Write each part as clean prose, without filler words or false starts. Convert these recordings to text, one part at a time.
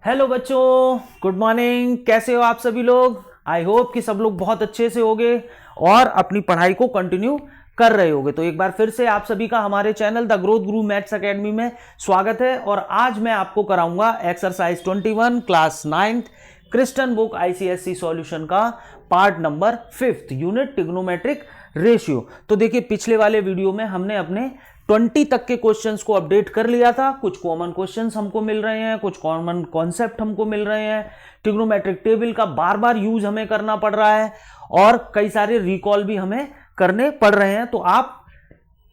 Hello बच्चों, good morning. कैसे हो आप सभी लोग? आई होप कि सब लोग बहुत अच्छे से होंगे और अपनी पढ़ाई को कंटिन्यू कर रहे होंगे। तो एक बार फिर से आप सभी का हमारे channel the growth guru maths academy में स्वागत है। और आज मैं आपको कराऊंगा एक्सरसाइज 21 क्लास 9th क्रिस्टन बुक आईसीएससी सॉल्यूशन का part number 5th unit trigonometric ratio. तो देखिए, पिछले वाले वीडियो में हमने अपने 20 तक के क्वेश्चंस को अपडेट कर लिया था। कुछ कॉमन क्वेश्चंस हमको मिल रहे हैं, कुछ कॉमन कॉन्सेप्ट हमको मिल रहे हैं, ट्रिग्नोमेट्रिक टेबल का बार बार यूज हमें करना पड़ रहा है और कई सारे रिकॉल भी हमें करने पड़ रहे हैं। तो आप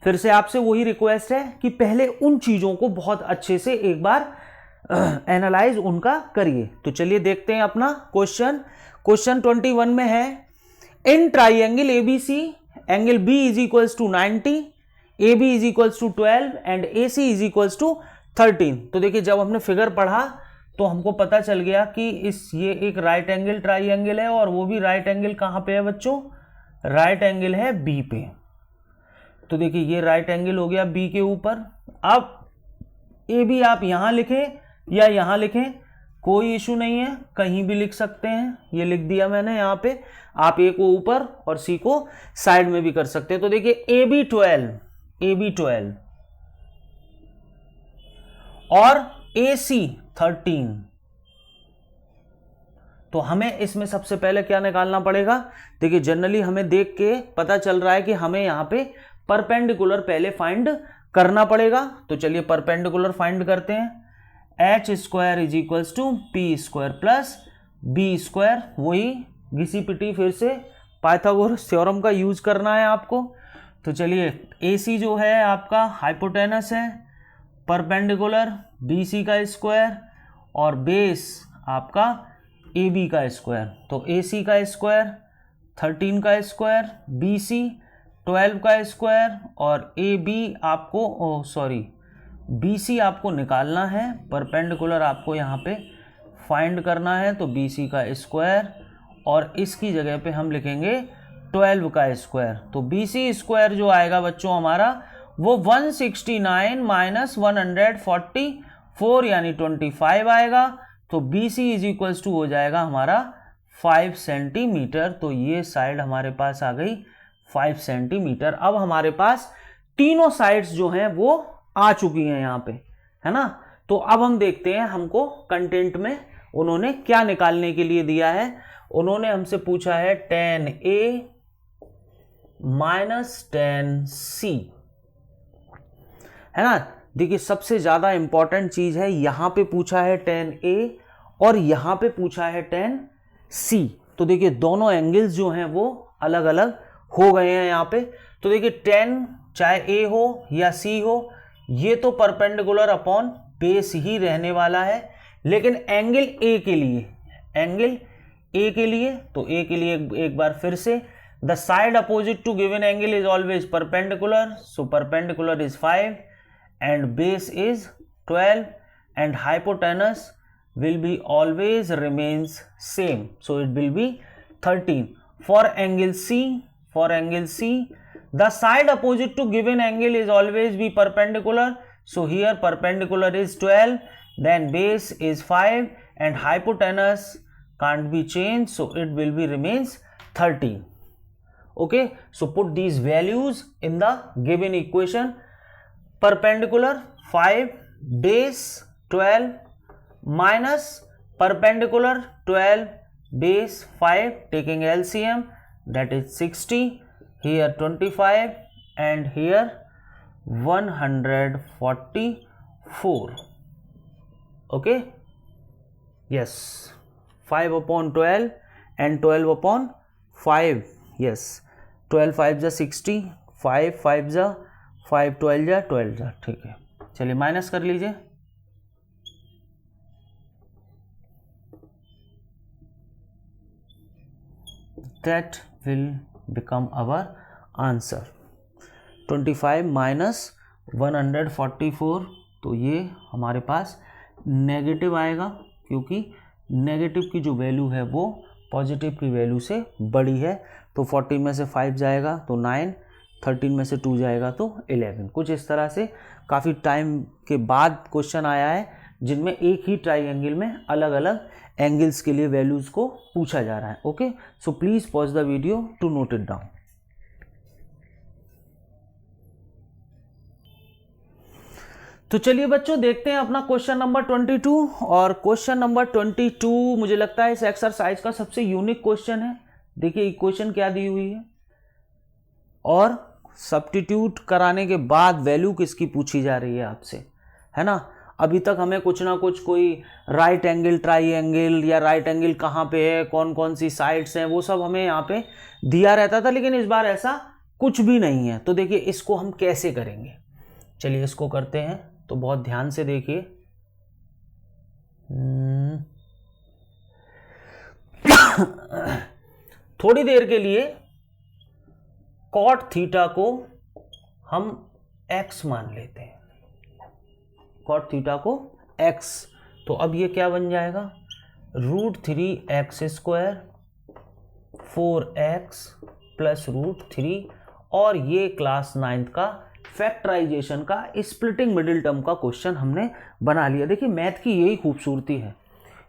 फिर से आपसे वही रिक्वेस्ट है कि पहले उन चीजों को बहुत अच्छे से एक बार एनालाइज उनका करिए। तो चलिए देखते हैं अपना क्वेश्चन 21 में है, in triangle ABC angle B is equals to 90, AB is equals to 12 and AC is equals to 13। तो देखिए, जब हमने फिगर पढ़ा तो हमको पता चल गया कि ये एक राइट एंगल ट्राइंगल है और वो भी राइट एंगल कहाँ पे है बच्चों? राइट एंगल है B पे। तो देखिए, ये राइट एंगल हो गया B के ऊपर। अब AB आप यहां लिखें या यहां लिखें, कोई इशू नहीं है, कहीं भी लिख सकते हैं। ये लिख दिया मैंने यहाँ पे। आप A को ऊपर और C को साइड में भी कर सकते हैं। तो देखिए, AB 12 और AC 13। तो हमें इसमें सबसे पहले क्या निकालना पड़ेगा? देखिए, जनरली हमें देख के पता चल रहा है कि हमें यहां पे परपेंडिकुलर पहले फाइंड करना पड़ेगा। तो चलिए परपेंडिकुलर फाइंड करते हैं। h square is equals to P square plus B square. वही घिसी पिटी फिर से पाइथागोरस थ्योरम का यूज करना है आपको। तो चलिए, AC जो है आपका हाइपोटेनस है, परपेंडिकुलर BC का स्क्वायर और बेस आपका AB का स्क्वायर। तो AC का स्क्वायर 13 का स्क्वायर, BC 12 का स्क्वायर और AB आपको BC आपको निकालना है, परपेंडिकुलर आपको यहाँ पे फाइंड करना है। तो BC का स्क्वायर और इसकी जगह पे हम लिखेंगे 12 का स्क्वायर। तो BC स्क्वायर जो आएगा बच्चों हमारा वो 169 माइनस 144 यानी 25 आएगा। तो BC इज इक्वल्स टू हो जाएगा हमारा 5 सेंटीमीटर। तो ये साइड हमारे पास आ गई 5 सेंटीमीटर। अब हमारे पास तीनों साइड्स जो हैं वो आ चुकी हैं यहाँ पे, है ना। तो अब हम देखते हैं हमको कंटेंट में उन्होंने क्या निकालने के लिए दिया है। उन्होंने हमसे पूछा है tan A minus tan C, है ना। देखिए, सबसे ज्यादा इंपॉर्टेंट चीज है, यहां पे पूछा है tan A और यहां पे पूछा है tan C। तो देखिए, दोनों एंगल्स जो हैं वो अलग अलग हो गए हैं यहाँ पे। तो देखिए, tan चाहे A हो या C हो, ये तो परपेंडिकुलर अपॉन बेस ही रहने वाला है। लेकिन एंगल A के लिए तो A के लिए एक बार फिर से, the side opposite to given angle is always perpendicular. So perpendicular is 5 and base is 12 and hypotenuse will be always remains same, so it will be 13. For angle C, the side opposite to given angle is always be perpendicular, so here perpendicular is 12, then base is 5 and hypotenuse can't be changed, so it will be remains 13. Okay, so put these values in the given equation. Perpendicular 5 base 12 minus perpendicular 12 base 5 taking LCM that is 60, here 25 and here 144. okay, yes, 5 upon 12 and 12 upon 5, yes, 12 5 जा 60, 5 5 जा 5 12 जा 12 जा, ठीक है। चलिए minus कर लीजिए। That will become our answer 25 minus 144। तो ये हमारे पास नेगेटिव आएगा, क्योंकि नेगेटिव की जो वैल्यू है वो पॉजिटिव की वैल्यू से बड़ी है। तो 40 में से 5 जाएगा तो 9, 13 में से 2 जाएगा तो 11। कुछ इस तरह से काफ़ी टाइम के बाद क्वेश्चन आया है, जिनमें एक ही ट्राइंगल में अलग अलग एंगल्स के लिए वैल्यूज़ को पूछा जा रहा है। Okay, so please pause the video to note it down. तो चलिए बच्चों देखते हैं अपना क्वेश्चन नंबर 22। और क्वेश्चन नंबर 22 मुझे लगता है इस एक्सरसाइज का सबसे यूनिक क्वेश्चन है। देखिए इक्वेशन क्या दी हुई है और सब्स्टिट्यूट कराने के बाद वैल्यू किसकी पूछी जा रही है आपसे, है ना। अभी तक हमें कुछ ना कुछ कोई राइट एंगल ट्राइंगल या राइट एंगल कहाँ पे है, कौन कौन सी साइड्स हैं, वो सब हमें यहाँ पे दिया रहता था, लेकिन इस बार ऐसा कुछ भी नहीं है। तो देखिए इसको हम कैसे करेंगे, चलिए इसको करते हैं। तो बहुत ध्यान से देखिए, थोड़ी देर के लिए कॉट थीटा को हम x मान लेते हैं, कॉट थीटा को x। तो अब ये क्या बन जाएगा, √3x² 4x प्लस √3, और ये क्लास 9th का फैक्टराइजेशन का स्प्लिटिंग मिडिल टर्म का क्वेश्चन हमने बना लिया। देखिए मैथ की यही खूबसूरती है,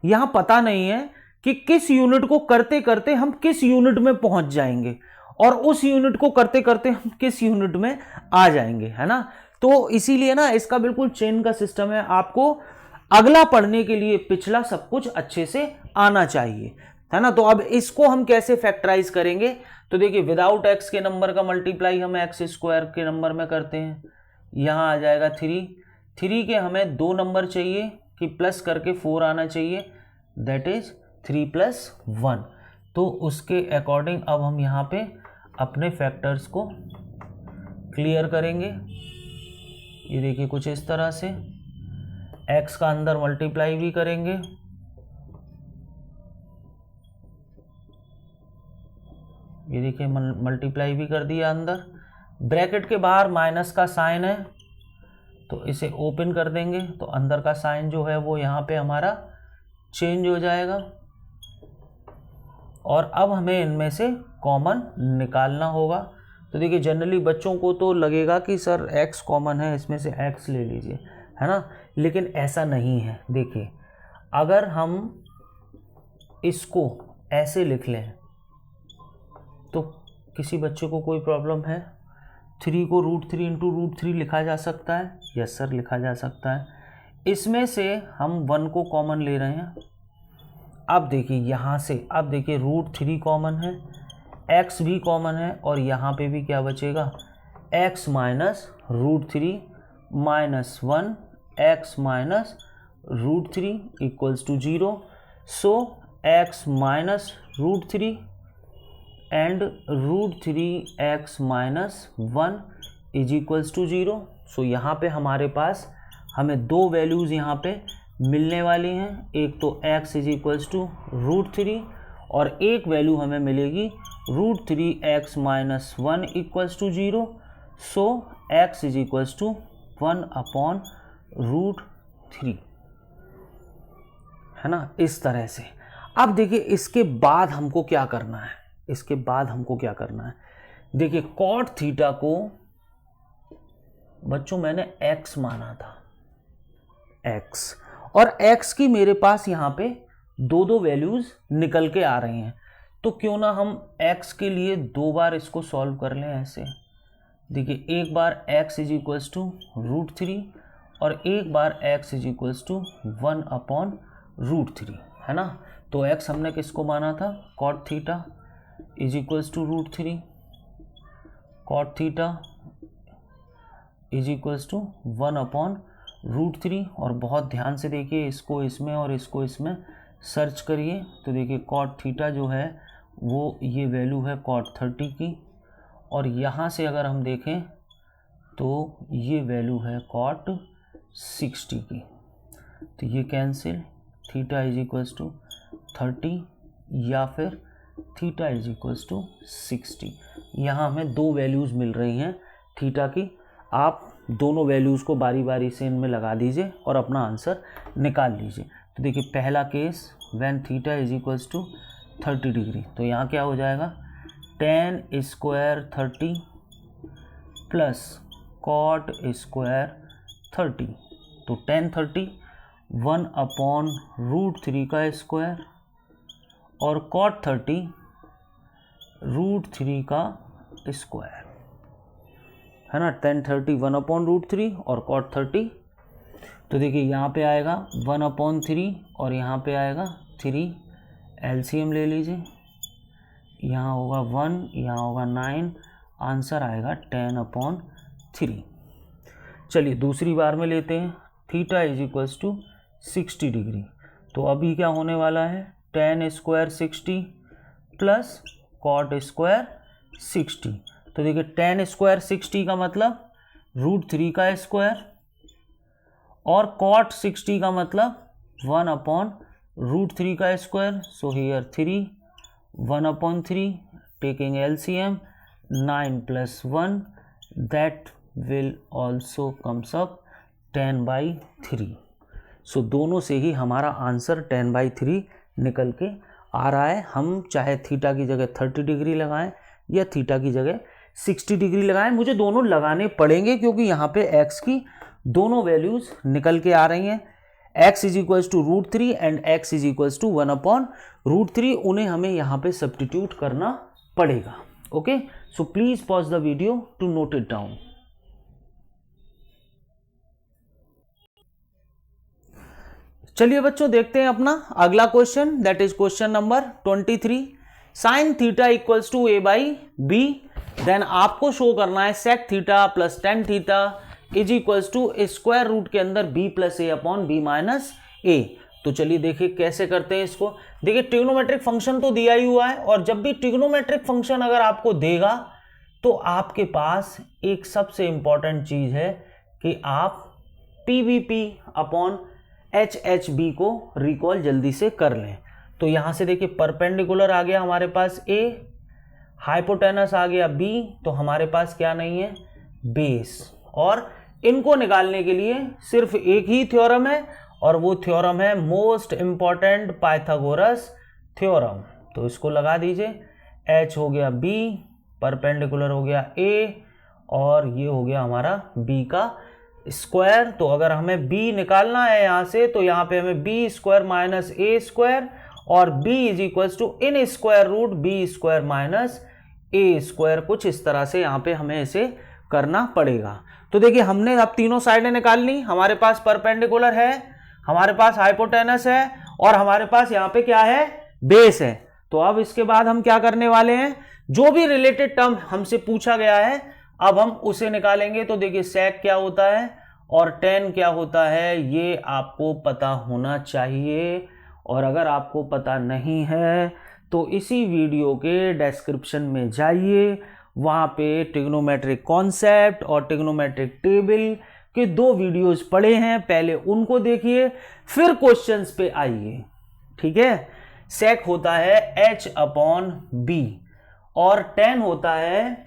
यहाँ पता नहीं है कि किस यूनिट को करते करते हम किस यूनिट में पहुंच जाएंगे और उस यूनिट को करते करते हम किस यूनिट में आ जाएंगे, है ना। तो इसीलिए ना इसका बिल्कुल चेन का सिस्टम है, आपको अगला पढ़ने के लिए पिछला सब कुछ अच्छे से आना चाहिए, है ना। तो अब इसको हम कैसे फैक्टराइज करेंगे, तो देखिए विदाउट x के नंबर का मल्टीप्लाई हम x² के नंबर में करते हैं, यहाँ आ जाएगा 3 के हमें 2 नंबर चाहिए कि प्लस करके 4 आना चाहिए, दैट इज 3 + 1। तो उसके अकॉर्डिंग अब हम यहाँ पे अपने फैक्टर्स को क्लियर करेंगे। ये देखिए कुछ इस तरह से x का अंदर मल्टीप्लाई भी करेंगे, ये देखिए मल्टीप्लाई भी कर दिया अंदर। ब्रैकेट के बाहर माइनस का साइन है तो इसे ओपन कर देंगे, तो अंदर का साइन जो है वो यहाँ पे हमारा चेंज हो जाएगा। और अब हमें इनमें से कॉमन निकालना होगा। तो देखिए जनरली बच्चों को तो लगेगा कि सर x कॉमन है, इसमें से x ले लीजिए, है ना, लेकिन ऐसा नहीं है। देखिए अगर हम इसको ऐसे लिख लें तो किसी बच्चे को कोई प्रॉब्लम है, 3 को √3 × √3 लिखा जा सकता है, यस सर लिखा जा सकता है। इसमें से हम 1 को कॉमन ले रहे हैं। अब देखिए यहाँ से, अब देखिए √3 कॉमन है, x भी कॉमन है, और यहाँ पे भी क्या बचेगा, x - √3 - 1 x - √3 = 0। So x - √3 and √3x - 1 = 0। सो यहाँ पे हमारे पास हमें दो वैल्यूज़ यहाँ पे मिलने वाली हैं, एक तो x = √3 और एक वैल्यू हमें मिलेगी √3x - 1 = 0। सो x = 1/√3, है ना, इस तरह से। अब देखिए इसके बाद हमको क्या करना है, इसके बाद हमको क्या करना है, देखिए कॉट थीटा को बच्चों मैंने x माना था, x, और x की मेरे पास यहाँ पे दो वैल्यूज निकल के आ रही हैं। तो क्यों ना हम x के लिए 2 बार इसको सॉल्व कर लें ऐसे। देखिए एक बार x = √3 और एक बार x = 1/√3, है ना। तो x हमने किसको माना था, कॉट थीटा = √3, कॉट थीटा = 1/√3। और बहुत ध्यान से देखिए, इसको इसमें और इसको इसमें सर्च करिए। तो देखिए कॉट थीटा जो है वो ये वैल्यू है कॉट 30 की, और यहाँ से अगर हम देखें तो ये वैल्यू है कॉट 60 की। तो ये कैंसिल, थीटा = 30 या फिर थीटा = 60। यहाँ हमें दो वैल्यूज़ मिल रही हैं थीटा की। आप दोनों वैल्यूज़ को बारी बारी से इनमें लगा दीजिए और अपना आंसर निकाल लीजिए। तो देखिए पहला केस, व्हेन थीटा = 30 डिग्री, तो यहाँ क्या हो जाएगा, tan² 30 प्लस cot² 30। तो tan 30 1/√3 का स्क्वायर और cot 30 √3 का स्क्वायर, है ना। tan 30 1/√3 और cot 30, तो देखिए यहाँ पे आएगा 1/3 और यहाँ पे आएगा 3, एलसीएम ले लीजिए, यहाँ होगा 1, यहाँ होगा 9, आंसर आएगा 10/3। चलिए दूसरी बार में लेते हैं, थीटा = 60 डिग्री। तो अभी क्या होने वाला है, tan square 60 plus cot square 60। तो देखिए tan स्क्वायर 60 का मतलब √3 का स्क्वायर और cot 60 का मतलब 1/√3 का square. So here 3, 1/3, taking LCM 9 + 1, that will also comes up 10/3। सो दोनों से ही हमारा आंसर 10/3 निकल के आ रहा है। हम चाहे थीटा की जगह 30 डिग्री लगाएं या थीटा की जगह 60 डिग्री लगाएं, मुझे दोनों लगाने पड़ेंगे क्योंकि यहाँ पे x की दोनों वैल्यूज निकल के आ रही हैं। x = √3 एंड x = 1/√3, उन्हें हमें यहाँ पे सब्स्टिट्यूट करना पड़ेगा। Okay, so please pause the video to note it down. चलिए बच्चों देखते हैं अपना अगला question, that is question number 23। Sine theta = a/b, then आपको शो करना है sec theta plus tan theta = square root के अंदर b + a/b - a। तो चलिए देखिए कैसे करते हैं इसको। देखिए ट्रिग्नोमेट्रिक फंक्शन तो दिया ही हुआ है, और जब भी ट्रिग्नोमेट्रिक फंक्शन अगर आपको देगा तो आपके पास एक सबसे इंपॉर्टेंट चीज है कि आप PVP/HHB को रिकॉल जल्दी से कर लें। तो यहां से देखिए परपेंडिकुलर आ गया हमारे पास A, हाइपोटेनस आ गया B, तो हमारे पास क्या नहीं है, बेस। और इनको निकालने के लिए सिर्फ एक ही थ्योरम है, और वो थ्योरम है मोस्ट इंपॉर्टेंट पाइथागोरस थ्योरम। तो इसको लगा दीजिए, H हो गया B, परपेंडिकुलर हो गया A, और ये हो गया हमारा B का स्क्वायर। तो अगर हमें B निकालना है यहाँ से, तो यहाँ पे हमें B² - A² और B = in square root B² - A², कुछ इस तरह से यहाँ पे हमें इसे करना पड़ेगा। तो देखिए हमने अब तीनों साइडें निकाल ली, हमारे पास परपेंडिकुलर है, हमारे पास हाइपोटेनस है, और हमारे पास यहाँ पे क्या है, बेस है। तो अब इसके बाद हम क्या करने वाले हैं, जो भी रिलेटेड टर्म हमसे पूछा गया है अब हम उसे निकालेंगे। तो देखिए sec क्या होता है और tan क्या होता है, ये आपको पता होना चाहिए, और अगर आपको पता नहीं है तो इसी वीडियो के डिस्क्रिप्शन में जाइए, वहाँ पे ट्रिग्नोमेट्रिक कॉन्सेप्ट और ट्रिग्नोमेट्रिक टेबल के 2 वीडियोस पड़े हैं, पहले उनको देखिए फिर क्वेश्चंस पे आइए। ठीक है, sec होता है H/B और tan होता है,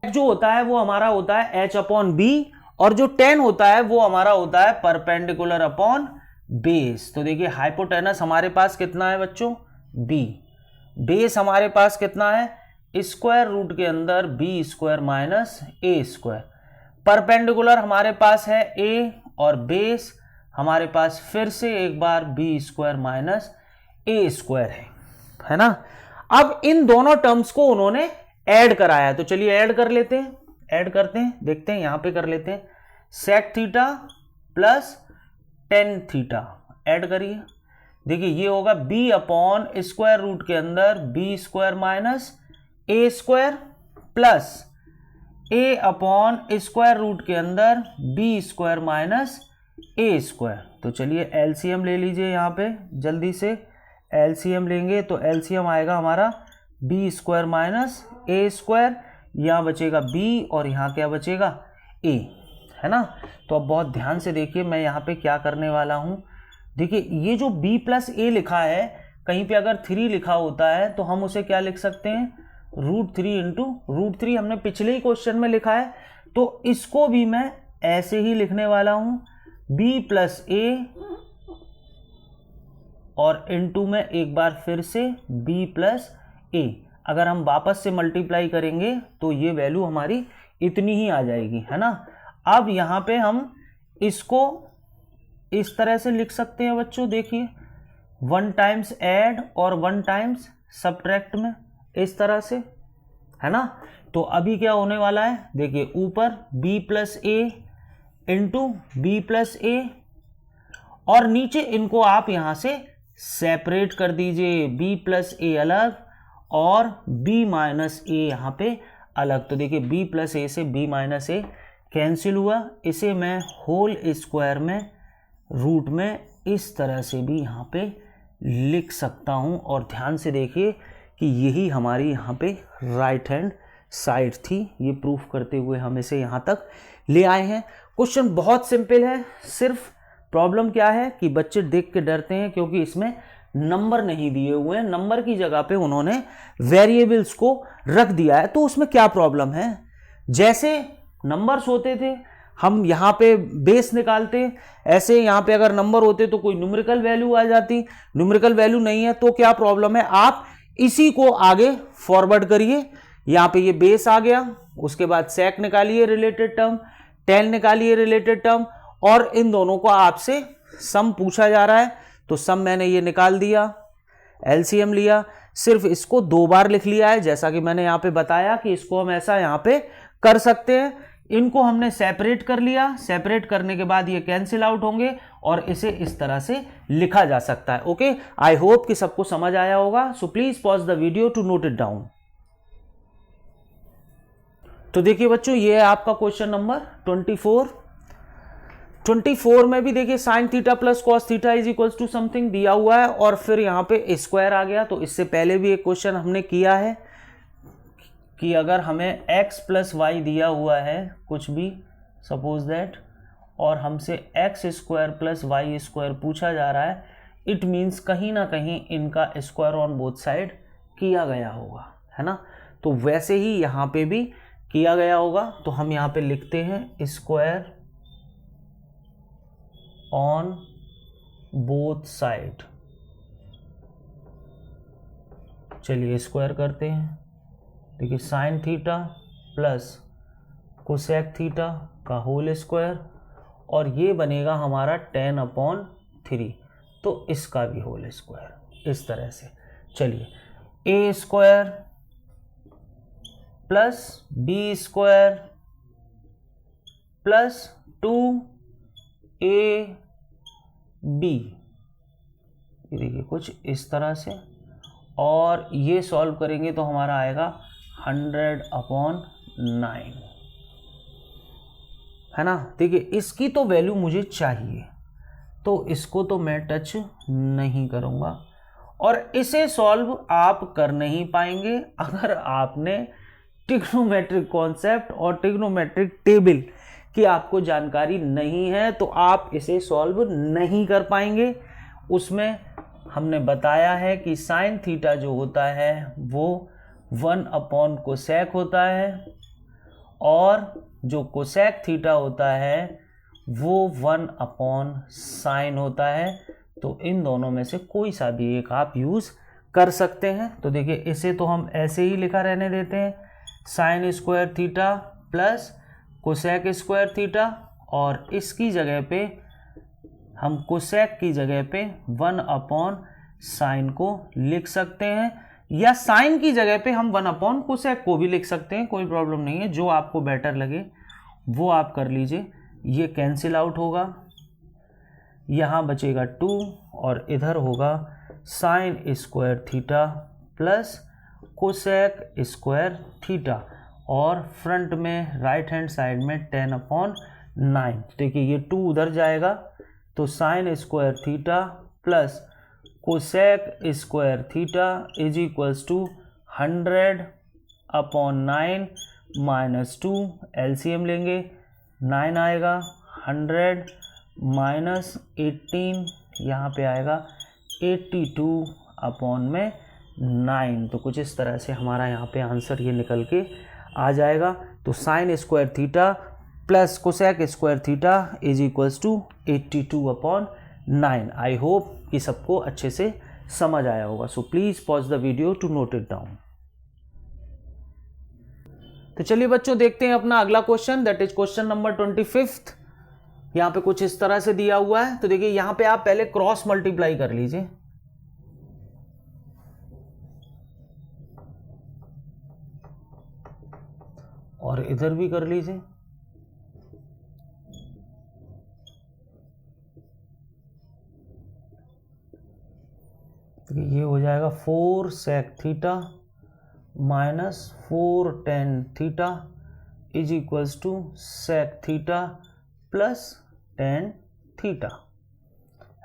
जो होता है वो हमारा होता है H/B, और जो tan होता है वो हमारा होता है परपेंडिकुलर अपॉन बेस। तो देखिए हाइपोटेनस हमारे पास कितना है बच्चों, B, बेस हमारे पास कितना है, स्क्वायर रूट के अंदर B² - A², परपेंडिकुलर हमारे पास है A, और बेस हमारे पास फिर से एक बार B² - A² है ना। अब इन दोनों टर्म्स को उन्होंने ऐड कराया, तो चलिए ऐड कर लेते हैं, ऐड करते हैं, देखते हैं यहां पे कर लेते हैं। sec theta plus tan theta add करिए, देखिए ये होगा B/ स्क्वायर रूट के अंदर B² - A² plus A/ square root के अंदर B² - A²। तो चलिए एलसीएम ले लीजिए, यहाँ पे जल्दी से एलसीएम लेंगे तो एलसीएम आएगा हमारा B² - A², यहाँ बचेगा B और यहाँ क्या बचेगा, A, है ना। तो अब बहुत ध्यान से देखिए मैं यहाँ पे क्या करने वाला हूँ। देखिए ये जो B + A लिखा है, कहीं पे अगर 3 लिखा होता है तो हम उसे क्या लिख सकते हैं, √3 × √3 हमने पिछले ही क्वेश्चन में लिखा है, तो इसको भी मैं ऐसे ही लिखने वाला हूँ, B + A और इनटू में एक बार फिर से B + A। अगर हम वापस से मल्टीप्लाई करेंगे तो ये वैल्यू हमारी इतनी ही आ जाएगी, है ना। अब यहाँ पे हम इसको इस तरह से लिख सकते हैं बच्चों, देखिए 1 टाइम्स ऐड और 1 टाइम्स सब्ट्रैक्ट में, इस तरह से, है ना। तो अभी क्या होने वाला है, देखिए ऊपर b प्लस ए इंटू बी प्लस ए, और नीचे इनको आप यहां से सेपरेट कर दीजिए, b प्लस ए अलग और b माइनस ए यहाँ पे अलग। तो देखिए b प्लस ए से b माइनस ए कैंसिल हुआ, इसे मैं होल स्क्वायर में रूट में इस तरह से भी यहाँ पे लिख सकता हूँ। और ध्यान से देखिए कि यही हमारी यहाँ पे राइट हैंड साइड थी, ये प्रूफ करते हुए हम इसे यहाँ तक ले आए हैं। क्वेश्चन बहुत सिंपल है, सिर्फ प्रॉब्लम क्या है कि बच्चे देख के डरते हैं क्योंकि इसमें नंबर नहीं दिए हुए हैं, नंबर की जगह पे उन्होंने वेरिएबल्स को रख दिया है। तो उसमें क्या प्रॉब्लम है, जैसे नंबर्स होते थे हम यहाँ पे बेस निकालते, ऐसे यहाँ पे अगर नंबर होते तो कोई न्यूमेरिकल वैल्यू आ जाती, न्यूमेरिकल वैल्यू नहीं है तो क्या प्रॉब्लम है, आप इसी को आगे फॉरवर्ड करिए। यहाँ पे ये बेस आ गया, उसके बाद सेक निकालिए रिलेटेड टर्म, टेन निकालिए रिलेटेड टर्म, और इन दोनों को आपसे सम पूछा जा रहा है तो सम मैंने ये निकाल दिया, एलसीएम लिया, सिर्फ इसको 2 बार लिख लिया है, जैसा कि मैंने यहाँ पे बताया कि इसको हम ऐसा यहाँ पे कर सकते हैं। इनको हमने सेपरेट कर लिया, सेपरेट करने के बाद ये कैंसिल आउट होंगे और इसे इस तरह से लिखा जा सकता है। ओके, आई होप कि सबको समझ आया होगा। So please pause the video to note it down. तो देखिए बच्चों, ये है आपका क्वेश्चन नंबर 24 में भी देखिए sine theta plus cos theta is equal to something दिया हुआ है और फिर यहाँ पे स्क्वायर आ गया। तो इससे पहले भी एक क्वेश्चन हमने किया है कि अगर हमें x प्लस वाई दिया हुआ है कुछ भी, सपोज दैट, और हमसे x square plus y square पूछा जा रहा है, इट मीन्स कहीं ना कहीं इनका स्क्वायर ऑन बोथ साइड किया गया होगा, है ना। तो वैसे ही यहाँ पे भी किया गया होगा। तो हम यहाँ पे लिखते हैं स्क्वायर ऑन बोथ साइड। चलिए स्क्वायर करते हैं। देखिए sine theta plus cosec theta का होल स्क्वायर, और ये बनेगा हमारा 10/3, तो इसका भी होल स्क्वायर, इस तरह से। चलिए a square plus B square plus 2ab, ये देखिए कुछ इस तरह से, और ये सॉल्व करेंगे तो हमारा आएगा 100/9, है ना। देखिए इसकी तो वैल्यू मुझे चाहिए, तो इसको तो मैं टच नहीं करूँगा, और इसे सॉल्व आप कर नहीं पाएंगे अगर आपने ट्रिग्नोमेट्रिक कॉन्सेप्ट और ट्रिग्नोमेट्रिक टेबल की आपको जानकारी नहीं है, तो आप इसे सॉल्व नहीं कर पाएंगे। उसमें हमने बताया है कि साइन थीटा जो होता है वो 1/कोसेक होता है, और जो कोसेक थीटा होता है वो 1/साइन होता है। तो इन दोनों में से कोई सा भी एक आप यूज़ कर सकते हैं। तो देखिए इसे तो हम ऐसे ही लिखा रहने देते हैं, sign square theta plus cosec square theta, और इसकी जगह पे हम कोसेक की जगह पे 1/साइन को लिख सकते हैं, या साइन की जगह पे हम 1/कोसेक को भी लिख सकते हैं, कोई प्रॉब्लम नहीं है, जो आपको बेटर लगे वो आप कर लीजिए। ये कैंसिल आउट होगा, यहाँ बचेगा 2, और इधर होगा sine square theta plus cosec square theta, और फ्रंट में राइट हैंड साइड में 10/9। देखिए ये 2 उधर जाएगा, तो sine square theta plus cosec square theta is equals to 100/9 minus 2, LCM लेंगे 9 आएगा, 100 माइनस 18 यहाँ पे आएगा 82/9। तो कुछ इस तरह से हमारा यहाँ पे आंसर ये निकल के आ जाएगा। तो sine square theta plus cosec square theta is equals to 82/9। I hope कि सबको अच्छे से समझ आया होगा। So please pause the video to note it down. तो चलिए बच्चों देखते हैं अपना अगला question, that is question number 25। यहाँ पे कुछ इस तरह से दिया हुआ है। तो देखिए यहाँ पे आप पहले क्रॉस मल्टीप्लाई कर लीजिए, और इधर भी कर लीजिए। ये हो जाएगा 4 sec theta minus 4 tan theta is equals to sec theta plus tan theta,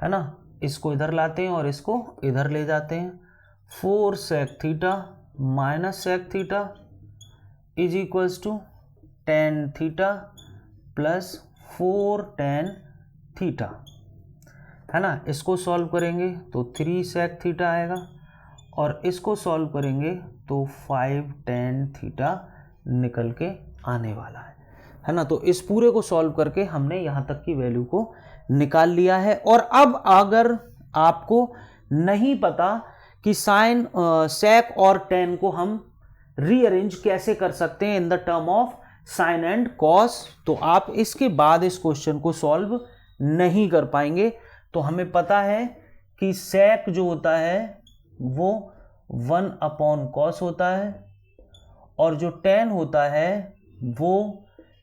है ना। इसको इधर लाते हैं और इसको इधर ले जाते हैं। 4 sec theta minus sec theta is equals to tan theta plus 4 tan theta, है ना। इसको सॉल्व करेंगे तो 3 sec थीटा आएगा, और इसको सॉल्व करेंगे तो 5 tan थीटा निकल के आने वाला है ना। तो इस पूरे को सॉल्व करके हमने यहाँ तक की वैल्यू को निकाल लिया है। और अब अगर आपको नहीं पता कि साइन sec और tan को हम रीअरेंज कैसे कर सकते हैं in the term of sine and cos, तो आप इसके बाद इस क्वेश्चन को सॉल्व नहीं कर पाएंगे। तो हमें पता है कि sec जो होता है वो 1/cos होता है, और जो tan होता है वो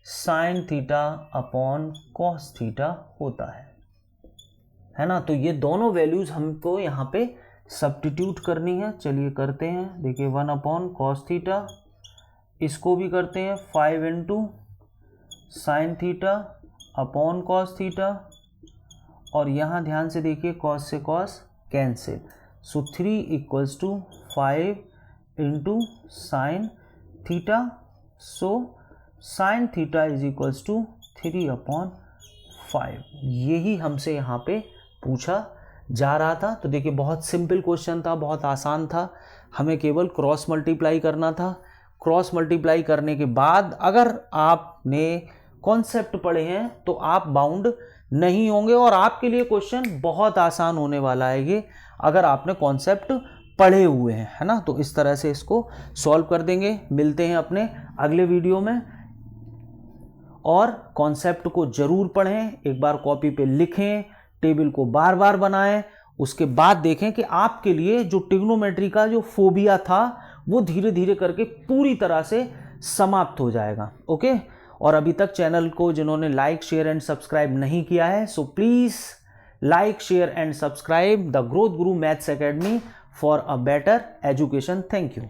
sin θ/cos θ होता है ना। तो ये दोनों वैल्यूज हमको यहाँ पे सब्स्टिट्यूट करनी है। चलिए करते हैं। देखिए 1/cos θ, इसको भी करते हैं 5 × sin θ/cos θ, और यहाँ ध्यान से देखिए cos से cos कैंसिल, सो 3 = 5 × sin θ, सो sin θ = 3/5। यही हमसे यहाँ पे पूछा जा रहा था। तो देखिए बहुत सिंपल क्वेश्चन था, बहुत आसान था। हमें केवल क्रॉस मल्टीप्लाई करना था। क्रॉस मल्टीप्लाई करने के बाद अगर आपने कॉन्सेप्ट पढ़े हैं तो आप बाउंड नहीं होंगे, और आपके लिए क्वेश्चन बहुत आसान होने वाला है ये, अगर आपने कॉन्सेप्ट पढ़े हुए हैं, है ना। तो इस तरह से इसको सॉल्व कर देंगे। मिलते हैं अपने अगले वीडियो में, और कॉन्सेप्ट को जरूर पढ़ें, एक बार कॉपी पे लिखें, टेबल को बार बार बनाएं, उसके बाद देखें कि आपके लिए जो ट्रिग्नोमेट्री का जो फोबिया था वो धीरे धीरे करके पूरी तरह से समाप्त हो जाएगा। ओके। और अभी तक चैनल को जिन्होंने लाइक, शेयर एंड सब्सक्राइब नहीं किया है, so please like, share and subscribe the growth guru maths academy for a better education. Thank you.